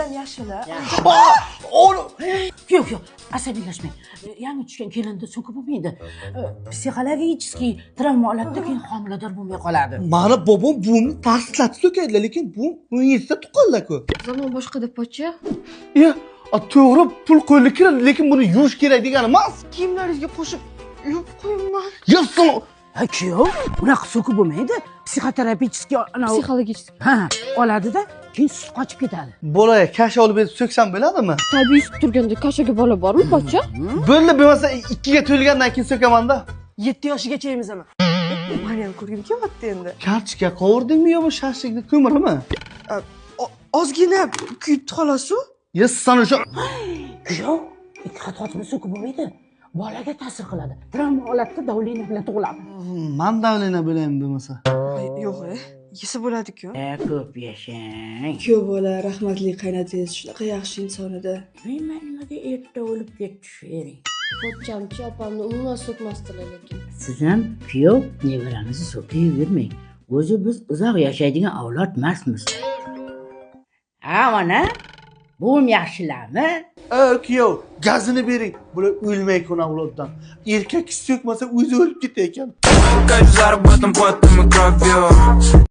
ham yaxshi-la. Yo'q, asabiylashmang. Yangi tushgan kelinda so'kib bo'lmaydi. Psixologический travma oladida keyin homilador bo'lmay qoladi. Mani bobom buvimni tasdiqlatib so'kaydilar, lekin bu universitetda tuqqanlar-ku. Zamon boshqa-da pocha. To'g'ri, pul qo'lga kiradi, lekin buni yuvish kerak degani emas. Kiyimlaringizga qo'shib yuvib qo'yingman. Yassin. Kuyov, unaqa so'kib bo'lmaydi. Psixoterapevtический Psixologический. oladida, keyin sut qochib ketadi. Bolaga kasha olib berib so'ksam bo'ladimi? Tabiiy sut turganda kashaga bola bormi, pocha? Bo'ldi, bo'lmasa 2 ga to'lgandan keyin so'kaman-da. 7 yoshgacha emizami? Meni ham ko'rgim kelyapti endi. Kartochka qovurdingmi yo'qmi, shashlikni ko'mirmi? Ozgina kuyibdi xolos-ku. Yassin o'sha. Kuyov, ikki xatosini so'kib bo'lmaydi. Bolaga ta'sir qiladi. Travma holatda davleniya bilan tug'iladi. Men davleniya bo'laymi bo'lmasa? Yo'q, yesa bo'ladi-ku. Ko'p yashang. Kuyov bola, rahmatli qaynotangiz shunaqa yaxshi inson edi. Men nimaga erta o'lib ketdi shu ering? Pocham-chi opamni umuman so'kmasdilar lekin. Siz ham kuyov nevaramizni so'kayvermang. O'zi biz uzoq yashaydigan avlod emasmiz. Mana buvim yaxshilarmi? Kuyov, gazini bering. Bular o'lmay kun avloddan. Erkak so'kmasa o'zi o'lib ketayotgan. Как заработан потом и кровью.